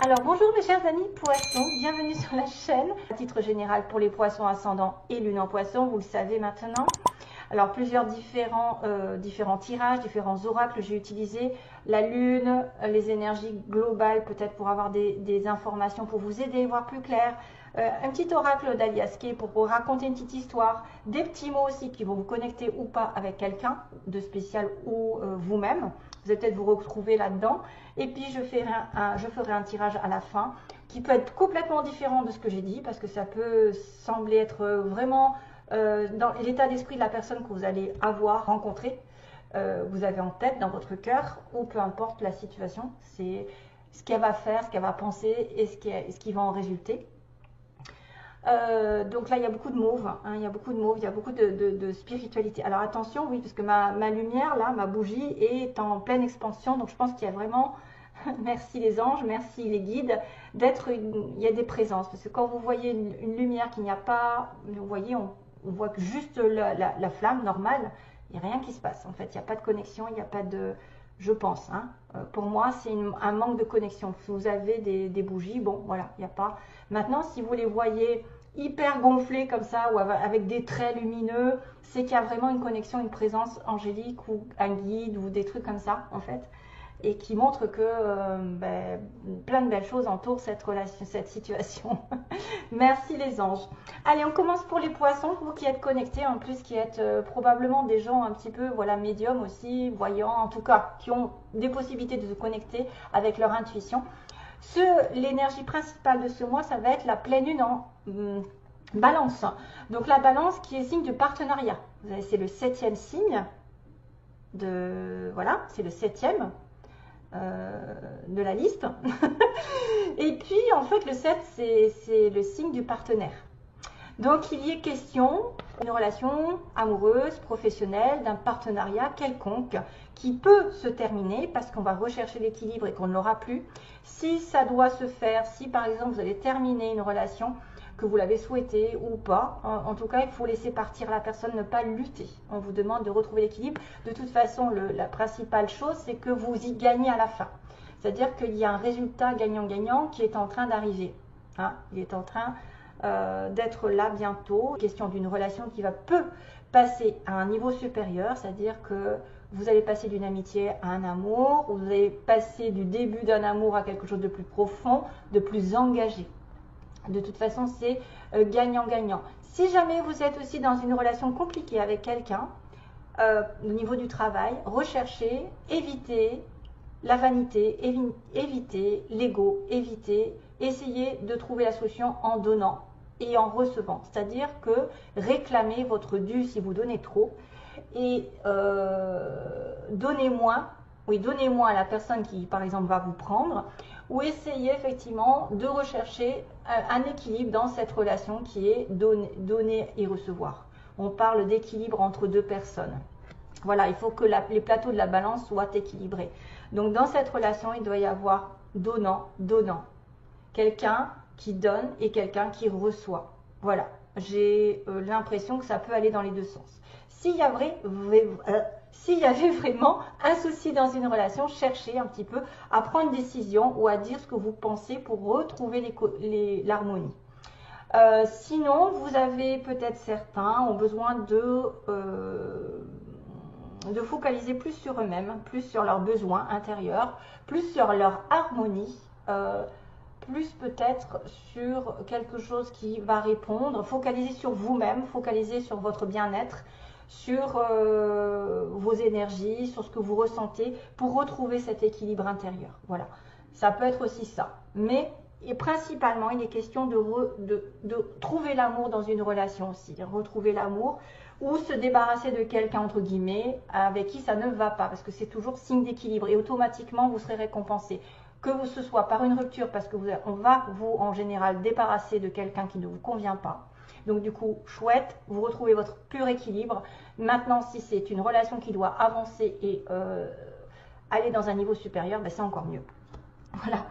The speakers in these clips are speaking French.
Alors bonjour mes chers amis poissons, bienvenue sur la chaîne. À titre général pour les poissons ascendants et lune en poisson, vous le savez maintenant. Alors plusieurs différents tirages, différents oracles j'ai utilisé. La lune, les énergies globales peut-être pour avoir des informations pour vous aider, voir plus clair. Un petit oracle d'Alias Kay pour vous raconter une petite histoire. Des petits mots aussi qui vont vous connecter ou pas avec quelqu'un de spécial ou vous-même. Vous allez peut-être vous retrouver là-dedans. Et puis je ferai un tirage à la fin qui peut être complètement différent de ce que j'ai dit parce que ça peut sembler être vraiment dans l'état d'esprit de la personne que vous allez avoir rencontré, vous avez en tête dans votre cœur, ou peu importe la situation, c'est ce qu'elle va faire, ce qu'elle va penser et ce qui va en résulter. Donc là il y a beaucoup de mauve, hein, il y a beaucoup de mauve, il y a beaucoup de spiritualité. Alors attention, oui, parce que ma lumière là, ma bougie est en pleine expansion, donc je pense qu'il y a vraiment, merci les anges, merci les guides, il y a des présences, parce que quand vous voyez une lumière qu'il n'y a pas, vous voyez, on voit que juste la flamme normale, il n'y a rien qui se passe en fait, il n'y a pas de connexion, il n'y a pas de, je pense, hein. Pour moi c'est un manque de connexion. Si vous avez des bougies, bon voilà, il n'y a pas. Maintenant si vous les voyez hyper gonflées comme ça ou avec des traits lumineux, c'est qu'il y a vraiment une connexion, une présence angélique ou un guide ou des trucs comme ça en fait, et qui montre que plein de belles choses entourent cette relation, cette situation. Merci les anges. Allez, on commence pour les poissons, vous qui êtes connectés, en plus qui êtes probablement des gens un petit peu, voilà, médiums aussi, voyants, en tout cas, qui ont des possibilités de se connecter avec leur intuition. L'énergie principale de ce mois, ça va être la pleine lune en balance. Donc la balance qui est signe de partenariat. C'est le 7e signe, voilà, c'est le 7e. De la liste. Et puis en fait le 7 c'est le signe du partenaire, donc il y est question d'une relation amoureuse, professionnelle, d'un partenariat quelconque qui peut se terminer parce qu'on va rechercher l'équilibre et qu'on ne l'aura plus. Si ça doit se faire, si par exemple vous allez terminer une relation, que vous l'avez souhaité ou pas, en tout cas il faut laisser partir la personne, ne pas lutter. On vous demande de retrouver l'équilibre. De toute façon la principale chose c'est que vous y gagnez à la fin, c'est à dire qu'il y a un résultat gagnant-gagnant qui est en train d'arriver, hein. Il est en train d'être là bientôt. Question d'une relation qui peut passer à un niveau supérieur, c'est à dire que vous allez passer d'une amitié à un amour, vous allez passer du début d'un amour à quelque chose de plus profond, de plus engagé. De toute façon, c'est gagnant-gagnant. Si jamais vous êtes aussi dans une relation compliquée avec quelqu'un, au niveau du travail, recherchez, évitez la vanité, évitez l'ego, essayez de trouver la solution en donnant et en recevant. C'est-à-dire que réclamez votre dû si vous donnez trop et donnez moins. Oui, donnez moins à la personne qui, par exemple, va vous prendre, ou essayez effectivement de rechercher un équilibre dans cette relation qui est donner et recevoir. On parle d'équilibre entre deux personnes. Voilà, il faut que les plateaux de la balance soient équilibrés. Donc, dans cette relation, il doit y avoir donnant. Quelqu'un qui donne et quelqu'un qui reçoit. Voilà, j'ai l'impression que ça peut aller dans les deux sens. S'il y avait vraiment un souci dans une relation, cherchez un petit peu à prendre une décision ou à dire ce que vous pensez pour retrouver l'harmonie. Sinon, vous avez peut-être certains ont besoin de focaliser plus sur eux-mêmes, plus sur leurs besoins intérieurs, plus sur leur harmonie, plus peut-être sur quelque chose qui va répondre, focaliser sur vous-même, focaliser sur votre bien-être, sur vos énergies, sur ce que vous ressentez pour retrouver cet équilibre intérieur. Voilà, ça peut être aussi ça. Mais et principalement, il est question de trouver l'amour dans une relation aussi, retrouver l'amour ou se débarrasser de quelqu'un, entre guillemets, avec qui ça ne va pas, parce que c'est toujours signe d'équilibre et automatiquement vous serez récompensé. Que ce soit par une rupture, parce que on va vous, en général, débarrasser de quelqu'un qui ne vous convient pas. Donc du coup, chouette, vous retrouvez votre pur équilibre. Maintenant, si c'est une relation qui doit avancer et aller dans un niveau supérieur, ben c'est encore mieux. Voilà.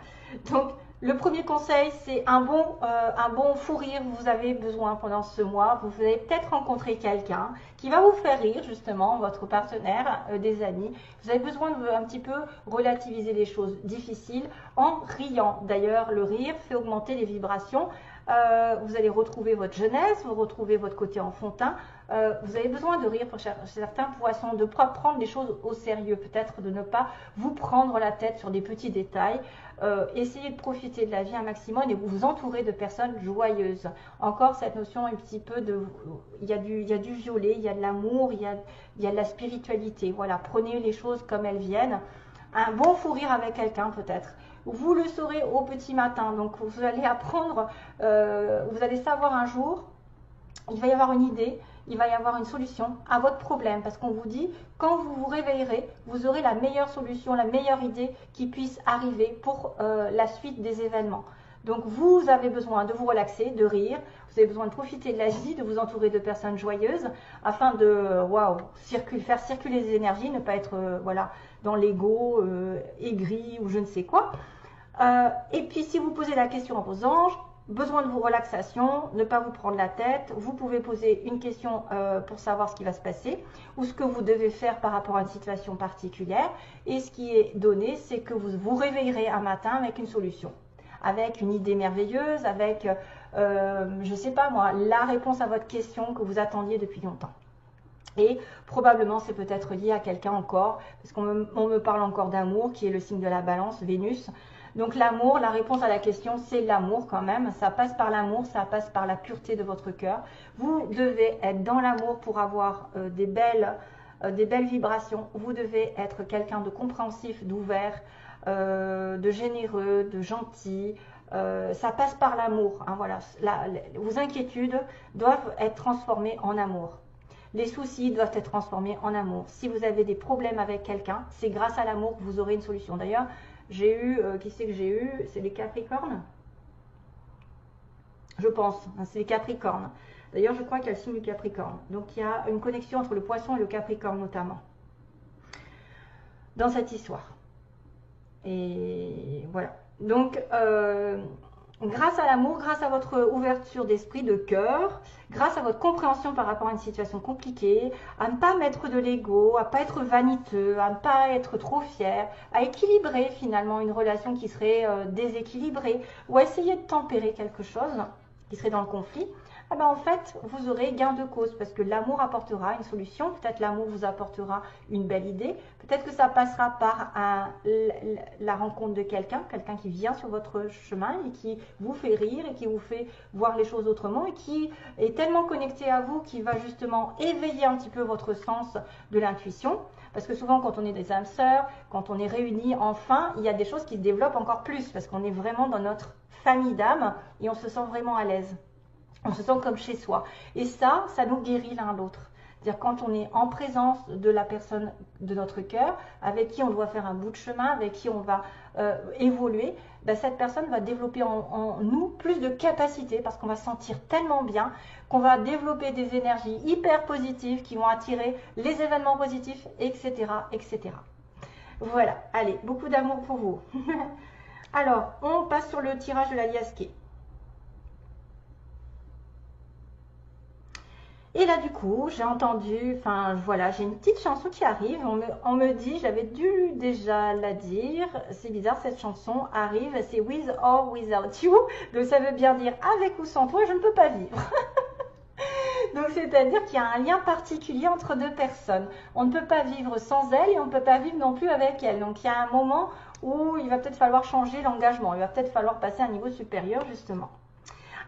Donc, Le premier conseil, c'est un bon fou rire. Vous avez besoin pendant ce mois. Vous allez peut-être rencontrer quelqu'un qui va vous faire rire, justement, votre partenaire, des amis. Vous avez besoin de un petit peu relativiser les choses difficiles en riant. D'ailleurs, le rire fait augmenter les vibrations. Vous allez retrouver votre jeunesse, vous retrouvez votre côté enfantin. Vous avez besoin de rire pour certains poissons, de ne pas prendre les choses au sérieux, peut-être de ne pas vous prendre la tête sur des petits détails. Essayez de profiter de la vie un maximum et vous entourer de personnes joyeuses. Encore cette notion un petit peu de... Il y a du violet, il y a de l'amour, il y a de la spiritualité. Voilà, prenez les choses comme elles viennent. Un bon fou rire avec quelqu'un peut-être. Vous le saurez au petit matin. Donc vous allez apprendre, vous allez savoir un jour, il va y avoir une idée, il va y avoir une solution à votre problème. Parce qu'on vous dit, quand vous vous réveillerez, vous aurez la meilleure solution, la meilleure idée qui puisse arriver pour la suite des événements. Donc vous avez besoin de vous relaxer, de rire, vous avez besoin de profiter de la vie, de vous entourer de personnes joyeuses afin de faire circuler les énergies, ne pas être voilà, dans l'ego, aigri ou je ne sais quoi. Et puis si vous posez la question à vos anges, besoin de vos relaxations, ne pas vous prendre la tête, vous pouvez poser une question pour savoir ce qui va se passer ou ce que vous devez faire par rapport à une situation particulière. Et ce qui est donné, c'est que vous vous réveillerez un matin avec une solution, avec une idée merveilleuse, avec, je ne sais pas moi, la réponse à votre question que vous attendiez depuis longtemps. Et probablement c'est peut-être lié à quelqu'un encore, parce qu'on me parle encore d'amour, qui est le signe de la balance, Vénus. Donc l'amour, la réponse à la question, c'est l'amour quand même. Ça passe par l'amour, ça passe par la pureté de votre cœur. Vous devez être dans l'amour pour avoir des belles vibrations. Vous devez être quelqu'un de compréhensif, d'ouvert, de généreux, de gentil. Ça passe par l'amour. Hein, voilà. Vos inquiétudes doivent être transformées en amour. Les soucis doivent être transformés en amour. Si vous avez des problèmes avec quelqu'un, c'est grâce à l'amour que vous aurez une solution. D'ailleurs, j'ai eu, qui c'est que j'ai eu? C'est les Capricornes? Je pense, hein, c'est les Capricornes. D'ailleurs, je crois qu'il y a le signe du Capricorne. Donc, il y a une connexion entre le Poisson et le Capricorne notamment dans cette histoire. Et voilà. Donc, grâce à l'amour, grâce à votre ouverture d'esprit, de cœur, grâce à votre compréhension par rapport à une situation compliquée, à ne pas mettre de l'ego, à ne pas être vaniteux, à ne pas être trop fier, à équilibrer finalement une relation qui serait déséquilibrée ou à essayer de tempérer quelque chose qui serait dans le conflit, eh ben en fait, vous aurez gain de cause parce que l'amour apportera une solution. Peut-être l'amour vous apportera une belle idée. Peut-être que ça passera par la rencontre de quelqu'un qui vient sur votre chemin et qui vous fait rire et qui vous fait voir les choses autrement et qui est tellement connecté à vous qui va justement éveiller un petit peu votre sens de l'intuition. Parce que souvent, quand on est des âmes sœurs, quand on est réunis enfin, il y a des choses qui se développent encore plus parce qu'on est vraiment dans notre famille d'âmes et on se sent vraiment à l'aise. On se sent comme chez soi. Et ça nous guérit l'un l'autre. C'est-à-dire quand on est en présence de la personne de notre cœur, avec qui on doit faire un bout de chemin, avec qui on va évoluer, ben cette personne va développer en nous plus de capacité parce qu'on va se sentir tellement bien qu'on va développer des énergies hyper positives qui vont attirer les événements positifs, etc. etc. Voilà, allez, beaucoup d'amour pour vous. Alors, on passe sur le tirage de la liasquée. Et là du coup, j'ai entendu, enfin voilà, j'ai une petite chanson qui arrive, on me dit, j'avais dû déjà la dire, c'est bizarre, cette chanson arrive, c'est With or Without You, donc ça veut bien dire avec ou sans toi, je ne peux pas vivre. Donc c'est-à-dire qu'il y a un lien particulier entre deux personnes. On ne peut pas vivre sans elle et on ne peut pas vivre non plus avec elle. Donc il y a un moment où il va peut-être falloir changer l'engagement, il va peut-être falloir passer à un niveau supérieur justement.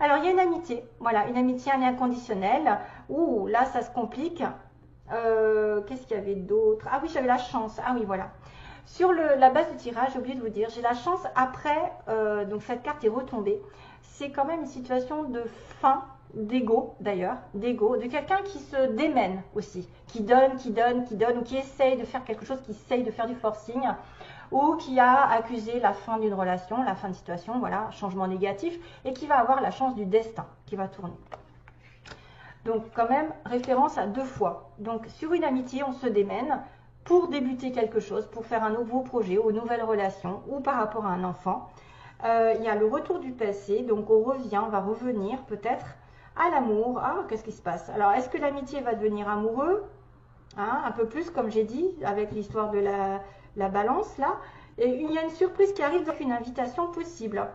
Alors, il y a une amitié, voilà, une amitié, un lien conditionnel. Ouh, là, ça se complique. Qu'est-ce qu'il y avait d'autre? Ah oui, j'avais la chance. Ah oui, voilà. Sur la base du tirage, j'ai oublié de vous dire, j'ai la chance après, donc cette carte est retombée. C'est quand même une situation de fin, d'ego d'ailleurs, d'ego, de quelqu'un qui se démène aussi, qui donne, ou qui essaye de faire quelque chose, qui essaye de faire du forcing, ou qui a accusé la fin d'une relation, la fin de situation, voilà, changement négatif, et qui va avoir la chance du destin qui va tourner. Donc quand même, référence à 2 fois. Donc sur une amitié, on se démène pour débuter quelque chose, pour faire un nouveau projet ou une nouvelle relation, ou par rapport à un enfant. Il y a le retour du passé, donc on revient, on va revenir peut-être à l'amour. Ah, qu'est-ce qui se passe? Alors, est-ce que l'amitié va devenir amoureux? Hein, un peu plus, comme j'ai dit, avec l'histoire de la balance, là. Et il y a une surprise qui arrive, donc une invitation possible.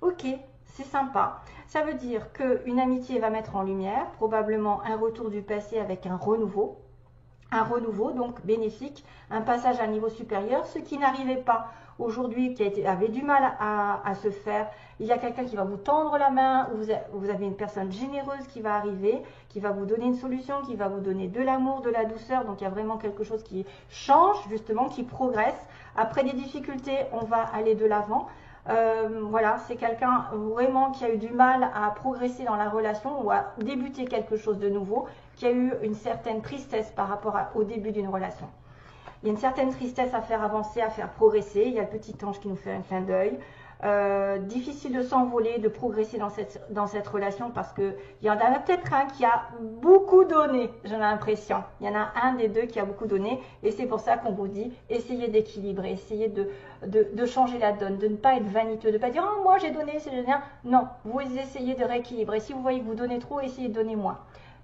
Ok, c'est sympa. Ça veut dire qu'une amitié va mettre en lumière, probablement un retour du passé avec un renouveau. Un renouveau, donc bénéfique, un passage à un niveau supérieur, ce qui n'arrivait pas aujourd'hui, qui avait du mal à se faire. Il y a quelqu'un qui va vous tendre la main, ou vous avez une personne généreuse qui va arriver, qui va vous donner une solution, qui va vous donner de l'amour, de la douceur. Donc il y a vraiment quelque chose qui change, justement, qui progresse. Après des difficultés, on va aller de l'avant. Voilà, c'est quelqu'un vraiment qui a eu du mal à progresser dans la relation ou à débuter quelque chose de nouveau, qui a eu une certaine tristesse par rapport au début d'une relation. Il y a une certaine tristesse à faire avancer, à faire progresser. Il y a le petit ange qui nous fait un clin d'œil. Difficile de s'envoler, de progresser dans cette relation parce qu'il y en a peut-être un qui a beaucoup donné, j'ai l'impression. Il y en a un des deux qui a beaucoup donné et c'est pour ça qu'on vous dit, essayez d'équilibrer, essayez de changer la donne, de ne pas être vaniteux, de ne pas dire « Oh, moi j'ai donné, c'est génial ». Non, vous essayez de rééquilibrer. Si vous voyez que vous donnez trop, essayez de donner moins.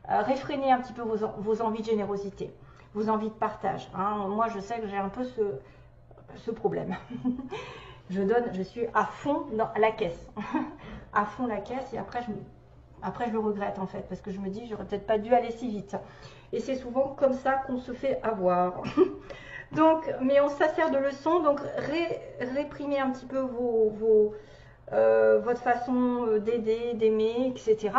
Réfrénez un petit peu vos envies de générosité, vos envies de partage. Hein. Moi, je sais que j'ai un peu ce problème. Je donne, je suis à fond dans la caisse. À fond la caisse et après je le regrette en fait parce que je me dis j'aurais peut-être pas dû aller si vite. Et c'est souvent comme ça qu'on se fait avoir. Donc, mais on se sert de leçons, donc réprimez un petit peu votre façon d'aider, d'aimer, etc.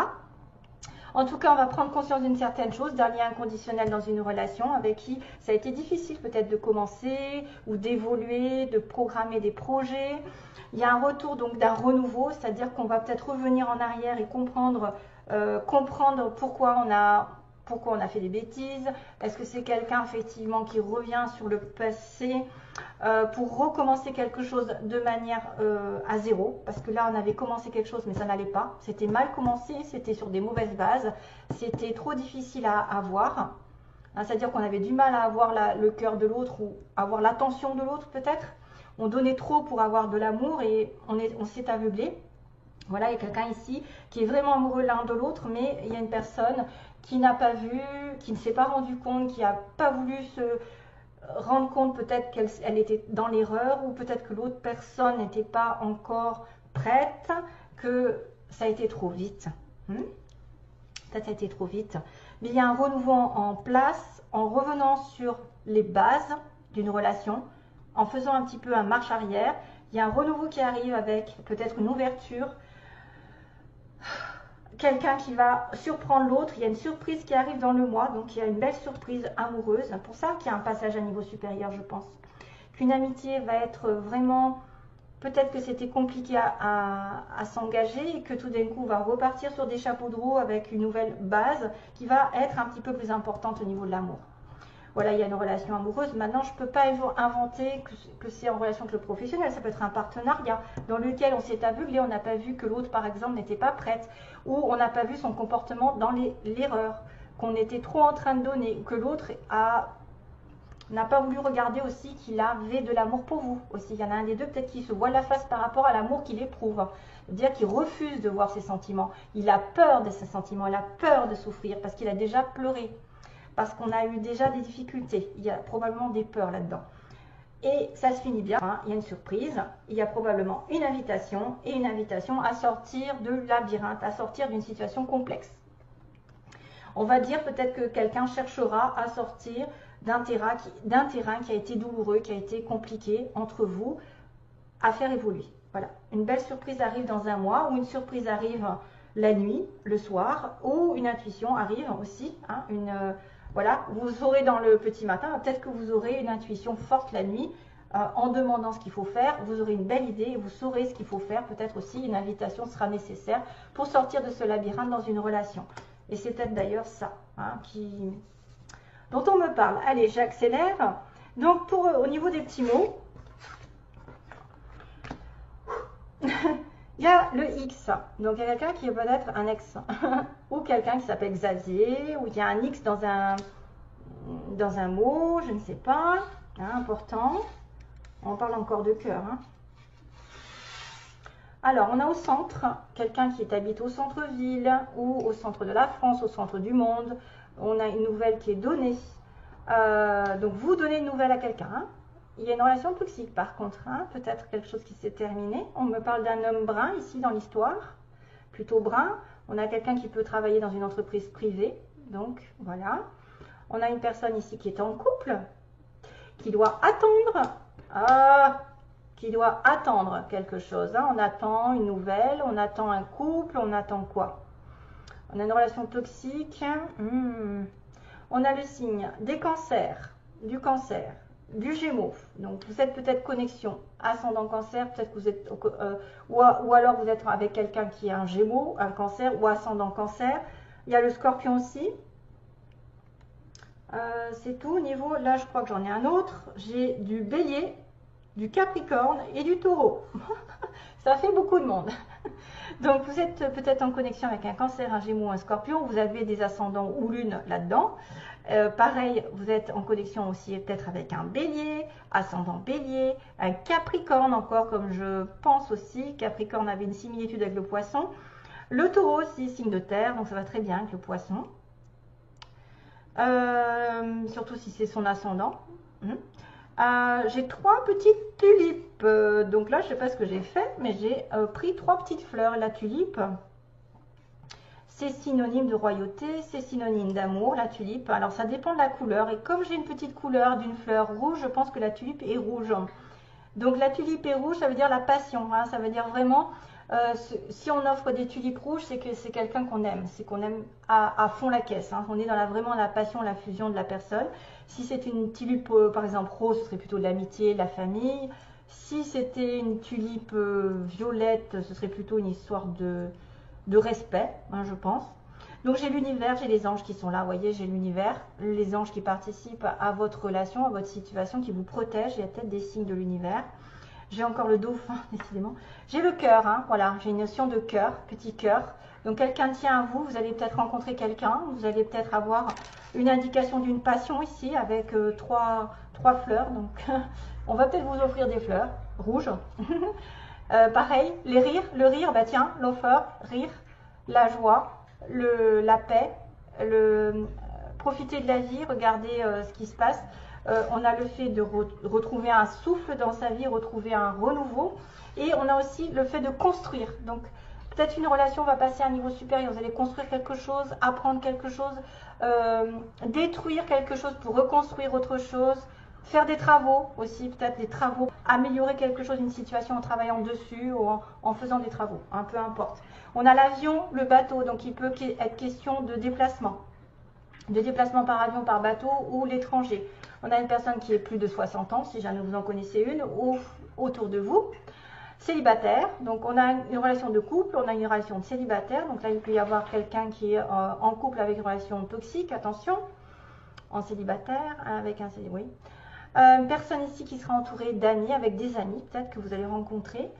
En tout cas, on va prendre conscience d'une certaine chose, d'un lien inconditionnel dans une relation avec qui ça a été difficile peut-être de commencer ou d'évoluer, de programmer des projets. Il y a un retour donc d'un renouveau, c'est-à-dire qu'on va peut-être revenir en arrière et comprendre pourquoi on a fait des bêtises. Est-ce que c'est quelqu'un effectivement qui revient sur le passé pour recommencer quelque chose de manière à zéro, parce que là on avait commencé quelque chose mais ça n'allait pas, c'était mal commencé, c'était sur des mauvaises bases, c'était trop difficile à avoir, hein, c'est-à-dire qu'on avait du mal à avoir le cœur de l'autre ou avoir l'attention de l'autre peut-être, on donnait trop pour avoir de l'amour et on s'est aveuglé. Voilà, il y a quelqu'un ici qui est vraiment amoureux l'un de l'autre, mais il y a une personne qui n'a pas vu, qui ne s'est pas rendu compte, qui n'a pas voulu se rendre compte peut-être qu'elle était dans l'erreur ou peut-être que l'autre personne n'était pas encore prête, que ça a été trop vite. Peut-être ça a été trop vite. Mais il y a un renouveau en place en revenant sur les bases d'une relation, en faisant un petit peu un marche arrière. Il y a un renouveau qui arrive avec peut-être une ouverture, quelqu'un qui va surprendre l'autre, il y a une surprise qui arrive dans le mois, donc il y a une belle surprise amoureuse, pour ça qu'il y a un passage à niveau supérieur, je pense. Qu'une amitié va être vraiment, peut-être que c'était compliqué à s'engager et que tout d'un coup on va repartir sur des chapeaux de roue avec une nouvelle base qui va être un petit peu plus importante au niveau de l'amour. Voilà, il y a une relation amoureuse. Maintenant, je ne peux pas inventer que c'est en relation avec le professionnel. Ça peut être un partenariat dans lequel on s'est aveuglé, on n'a pas vu que l'autre, par exemple, n'était pas prête, ou on n'a pas vu son comportement dans l'erreur, qu'on était trop en train de donner, ou que l'autre n'a pas voulu regarder aussi qu'il avait de l'amour pour vous. Aussi, il y en a un des deux peut-être qui se voit la face par rapport à l'amour qu'il éprouve. C'est-à-dire qu'il refuse de voir ses sentiments. Il a peur de ses sentiments, il a peur de souffrir parce qu'il a déjà pleuré. Parce qu'on a eu déjà des difficultés, il y a probablement des peurs là-dedans. Et ça se finit bien, hein, il y a une surprise, il y a probablement une invitation, et une invitation à sortir de labyrinthe, à sortir d'une situation complexe. On va dire peut-être que quelqu'un cherchera à sortir d'un terrain qui a été douloureux, qui a été compliqué entre vous, à faire évoluer. Voilà, une belle surprise arrive dans un mois, ou une surprise arrive la nuit, le soir, ou une intuition arrive aussi, hein, voilà, vous aurez dans le petit matin, peut-être que vous aurez une intuition forte la nuit, en demandant ce qu'il faut faire, vous aurez une belle idée et vous saurez ce qu'il faut faire. Peut-être aussi une invitation sera nécessaire pour sortir de ce labyrinthe dans une relation. Et c'est peut-être d'ailleurs ça hein, dont on me parle. Allez, j'accélère. Donc, au niveau des petits mots, il y a le X. Donc, il y a quelqu'un qui est peut-être un ex. Ou quelqu'un qui s'appelle Xavier. Ou il y a un X dans un mot, je ne sais pas. Hein, important. On parle encore de cœur. Hein. Alors, on a au centre, quelqu'un qui habite au centre-ville ou au centre de la France, au centre du monde. On a une nouvelle qui est donnée. Donc, vous donnez une nouvelle à quelqu'un. Hein. Il y a une relation toxique par contre, hein. Peut-être quelque chose qui s'est terminé. On me parle d'un homme brun ici dans l'histoire, plutôt brun. On a quelqu'un qui peut travailler dans une entreprise privée. Donc, voilà. On a une personne ici qui est en couple, qui doit attendre. Qui doit attendre quelque chose. Hein. On attend une nouvelle, on attend un couple, on attend quoi? On a une relation toxique. On a le signe des cancers, du Gémeaux. Donc vous êtes peut-être connexion ascendant cancer, peut-être que vous êtes ou alors vous êtes avec quelqu'un qui est un Gémeaux, un cancer ou ascendant cancer. Il y a le Scorpion aussi. C'est tout au niveau. Là, je crois que j'en ai un autre. J'ai du Bélier, du Capricorne et du Taureau. Ça fait beaucoup de monde. Donc vous êtes peut-être en connexion avec un Cancer, un Gémeaux, un Scorpion. Vous avez des ascendants ou lune là-dedans. Pareil, vous êtes en connexion aussi peut-être avec un Bélier, ascendant Bélier, un Capricorne encore comme je pense aussi. Capricorne avait une similitude avec le Poisson. Le Taureau aussi, signe de terre, donc ça va très bien avec le Poisson. Surtout si c'est son ascendant. J'ai 3 petites tulipes. Donc là, je ne sais pas ce que j'ai fait, mais j'ai pris 3 petites fleurs. La tulipe, c'est synonyme de royauté, c'est synonyme d'amour, la tulipe. Alors, ça dépend de la couleur. Et comme j'ai une petite couleur d'une fleur rouge, je pense que la tulipe est rouge. Donc, la tulipe est rouge, ça veut dire la passion. Hein, ça veut dire vraiment, si on offre des tulipes rouges, c'est que c'est quelqu'un qu'on aime. C'est qu'on aime à fond la caisse. Hein. On est dans vraiment la passion, la fusion de la personne. Si c'était une tulipe, par exemple, rose, ce serait plutôt de l'amitié, de la famille. Si c'était une tulipe violette, ce serait plutôt une histoire de respect, hein, je pense. Donc j'ai l'univers, j'ai les anges qui sont là, vous voyez, j'ai l'univers, les anges qui participent à votre relation, à votre situation, qui vous protègent. Il y a peut-être des signes de l'univers. J'ai encore le dauphin, décidément. J'ai le cœur, hein, voilà, j'ai une notion de cœur, petit cœur. Donc quelqu'un tient à vous, vous allez peut-être rencontrer quelqu'un, vous allez peut-être avoir une indication d'une passion ici avec trois fleurs. Donc on va peut-être vous offrir des fleurs rouges. Pareil, les rires, le rire, bah tiens, l'offer, rire, la joie, la paix, profiter de la vie, regarder ce qui se passe. On a le fait de retrouver un souffle dans sa vie, retrouver un renouveau. Et on a aussi le fait de construire. Donc peut-être une relation va passer à un niveau supérieur. Vous allez construire quelque chose, apprendre quelque chose, détruire quelque chose pour reconstruire autre chose. Faire des travaux aussi, peut-être des travaux, améliorer quelque chose, une situation en travaillant dessus ou en faisant des travaux, hein, peu importe. On a l'avion, le bateau, donc il peut être question de déplacement par avion, par bateau ou l'étranger. On a une personne qui est plus de 60 ans, si jamais vous en connaissez une, ou autour de vous. Célibataire, donc on a une relation de couple, on a une relation de célibataire, donc là il peut y avoir quelqu'un qui est en couple avec une relation toxique, attention, en célibataire, avec un célibataire, oui. Une personne ici qui sera entourée d'amis, avec des amis peut-être que vous allez rencontrer.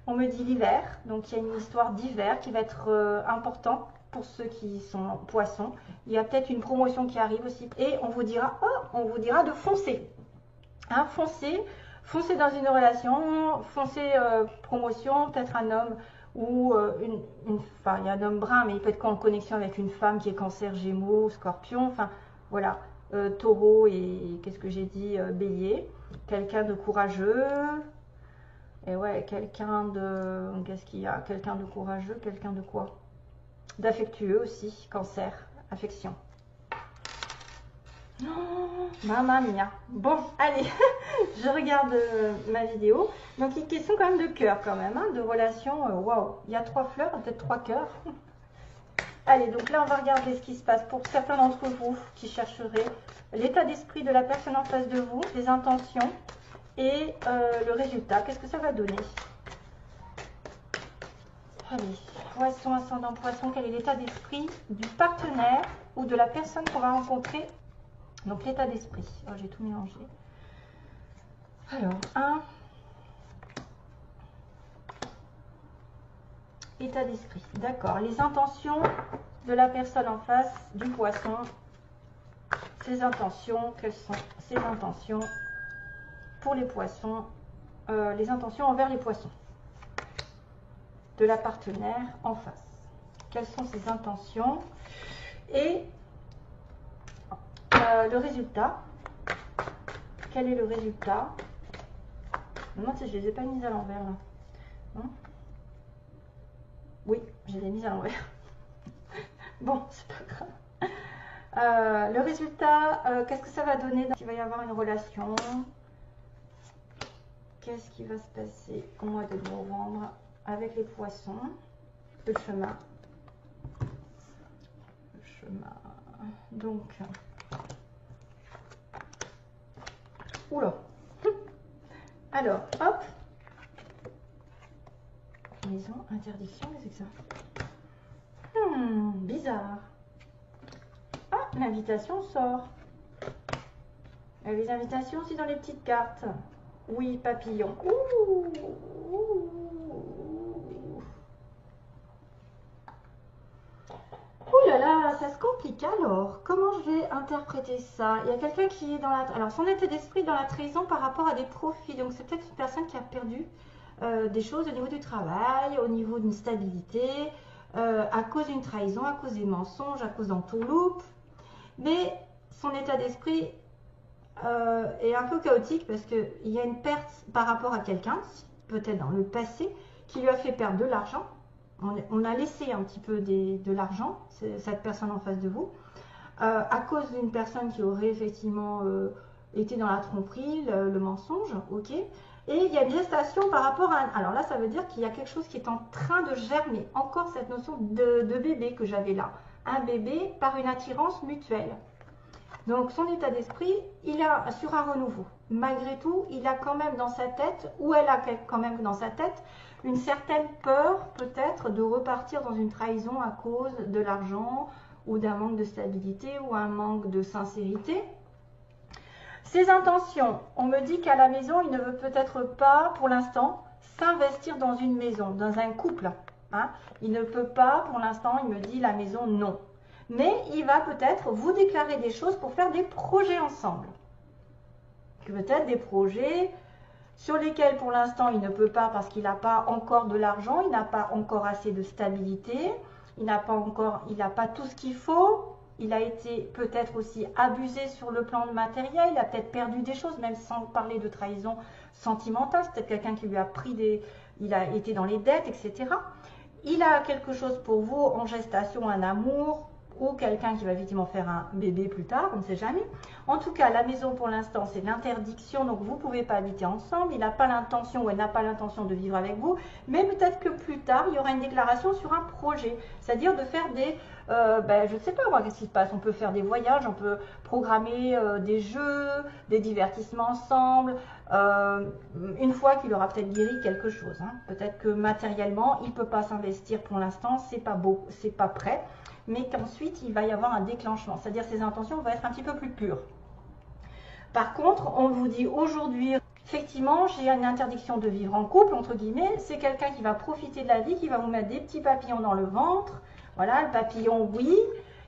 On me dit l'hiver, donc il y a une histoire d'hiver qui va être importante pour ceux qui sont poissons. Il y a peut-être une promotion qui arrive aussi et on vous dira de foncer. Hein, foncez dans une relation, foncez promotion, peut-être un homme ou enfin il y a un homme brun mais il peut être en connexion avec une femme qui est cancer, gémeaux, scorpion, enfin voilà. Taureau et qu'est-ce que j'ai dit, bélier, quelqu'un de courageux, et ouais, quelqu'un de, qu'est-ce qu'il y a, quelqu'un de courageux, quelqu'un de quoi, d'affectueux aussi, cancer, affection. Oh, mamma mia. Bon, allez, je regarde ma vidéo. Donc une question quand même de cœur quand même, hein, de relation, waouh, il y a 3 fleurs, peut-être 3 cœurs. Allez, donc là, on va regarder ce qui se passe pour certains d'entre vous qui chercheraient l'état d'esprit de la personne en face de vous, les intentions et le résultat. Qu'est-ce que ça va donner? Allez, poisson, ascendant poisson, quel est l'état d'esprit du partenaire ou de la personne qu'on va rencontrer? Donc, l'état d'esprit. Oh, j'ai tout mélangé. Alors, 1. État d'esprit. D'accord. Les intentions de la personne en face du poisson. Ses intentions. Quelles sont ses intentions pour les poissons? Les intentions envers les poissons. de la partenaire en face. Quelles sont ses intentions et le résultat. Quel est le résultat? Je me demande si je ne les ai pas mises à l'envers là. Non? Oui, je les ai mises à l'envers. Bon, c'est pas grave. Le résultat, qu'est-ce que ça va donner? Il va y avoir une relation. Qu'est-ce qui va se passer au mois de novembre avec les poissons? Le chemin. Le chemin. Donc, oula. Alors, hop. Maison, interdiction, qu'est-ce que c'est que ça? Bizarre. Ah, l'invitation sort. Les invitations aussi dans les petites cartes. Oui, papillon. Ouh, ouh là là, ça se complique alors. Comment je vais interpréter ça? Il y a quelqu'un qui est dans la... Alors, son état d'esprit dans la trahison par rapport à des profits. Donc, c'est peut-être une personne qui a perdu des choses au niveau du travail, au niveau d'une stabilité, à cause d'une trahison, à cause des mensonges, à cause d'entourloupe. Mais son état d'esprit est un peu chaotique parce qu'il y a une perte par rapport à quelqu'un, peut-être dans le passé, qui lui a fait perdre de l'argent. On a laissé un petit peu de l'argent, cette personne en face de vous, à cause d'une personne qui aurait effectivement été dans la tromperie, le mensonge, ok. Et il y a une gestation par rapport à... Alors là, ça veut dire qu'il y a quelque chose qui est en train de germer. Encore cette notion de bébé que j'avais là. Un bébé par une attirance mutuelle. Donc son état d'esprit, il est sur un renouveau. Malgré tout, il a quand même dans sa tête, ou elle a quand même dans sa tête, une certaine peur peut-être de repartir dans une trahison à cause de l'argent ou d'un manque de stabilité ou un manque de sincérité. Ses intentions, on me dit qu'à la maison, il ne veut peut-être pas pour l'instant s'investir dans une maison, dans un couple. Hein. Il ne peut pas pour l'instant, il me dit la maison non. Mais il va peut-être vous déclarer des choses pour faire des projets ensemble. Peut-être des projets sur lesquels pour l'instant il ne peut pas parce qu'il n'a pas encore de l'argent, il n'a pas encore assez de stabilité, il n'a pas tout ce qu'il faut, il a été peut-être aussi abusé sur le plan matériel, il a peut-être perdu des choses, même sans parler de trahison sentimentale, c'est peut-être quelqu'un qui lui a pris il a été dans les dettes, etc. Il a quelque chose pour vous en gestation, un amour, ou quelqu'un qui va effectivement faire un bébé plus tard, on ne sait jamais. En tout cas, la maison pour l'instant, c'est l'interdiction, donc vous ne pouvez pas habiter ensemble. Il n'a pas l'intention ou elle n'a pas l'intention de vivre avec vous, mais peut-être que plus tard, il y aura une déclaration sur un projet, c'est-à-dire de faire des, je ne sais pas moi, qu'est-ce qui se passe, on peut faire des voyages, on peut programmer des jeux, des divertissements ensemble, une fois qu'il aura peut-être guéri quelque chose. Hein. Peut-être que matériellement, il ne peut pas s'investir pour l'instant, c'est pas beau, c'est pas prêt. Mais qu'ensuite, il va y avoir un déclenchement. C'est-à-dire ses intentions vont être un petit peu plus pures. Par contre, on vous dit aujourd'hui, effectivement, j'ai une interdiction de vivre en couple, entre guillemets. C'est quelqu'un qui va profiter de la vie, qui va vous mettre des petits papillons dans le ventre. Voilà, le papillon, oui.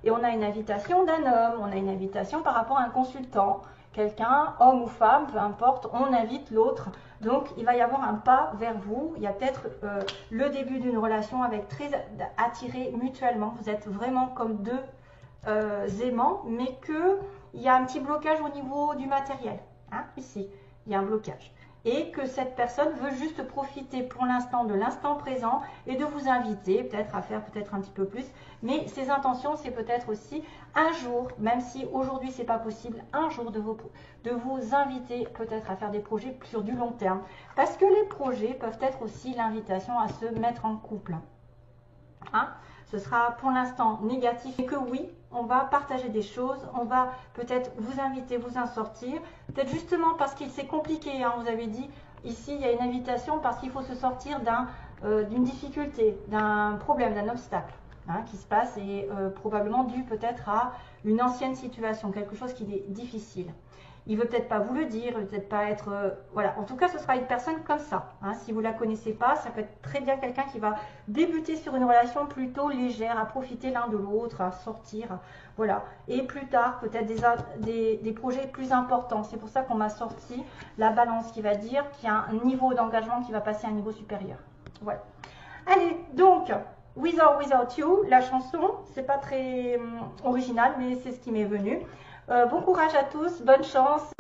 Et on a une invitation d'un homme, on a une invitation par rapport à un consultant. Quelqu'un, homme ou femme, peu importe, on invite l'autre. Donc, il va y avoir un pas vers vous. Il y a peut-être le début d'une relation avec très attiré mutuellement. Vous êtes vraiment comme deux aimants, mais qu'il y a un petit blocage au niveau du matériel. Hein, ici, il y a un blocage. Et que cette personne veut juste profiter pour l'instant de l'instant présent et de vous inviter peut-être à faire peut-être un petit peu plus. Mais ses intentions, c'est peut-être aussi un jour, même si aujourd'hui c'est pas possible, un jour de vous inviter peut-être à faire des projets sur du long terme. Parce que les projets peuvent être aussi l'invitation à se mettre en couple. Hein? Ce sera pour l'instant négatif et que oui, on va partager des choses, on va peut-être vous inviter, vous en sortir. Peut-être justement parce qu'il c'est compliqué, hein, vous avez dit, ici il y a une invitation parce qu'il faut se sortir d'une difficulté, d'un problème, d'un obstacle hein, qui se passe et probablement dû peut-être à une ancienne situation, quelque chose qui est difficile. Il ne veut peut-être pas vous le dire, il ne veut peut-être pas être... voilà, en tout cas, ce sera une personne comme ça. Hein. Si vous ne la connaissez pas, ça peut être très bien quelqu'un qui va débuter sur une relation plutôt légère, à profiter l'un de l'autre, à sortir. Voilà. Et plus tard, peut-être des projets plus importants. C'est pour ça qu'on m'a sorti la balance qui va dire qu'il y a un niveau d'engagement qui va passer à un niveau supérieur. Voilà. Allez, donc, With or Without You, la chanson, c'est pas très original, mais c'est ce qui m'est venu. Bon courage à tous, bonne chance.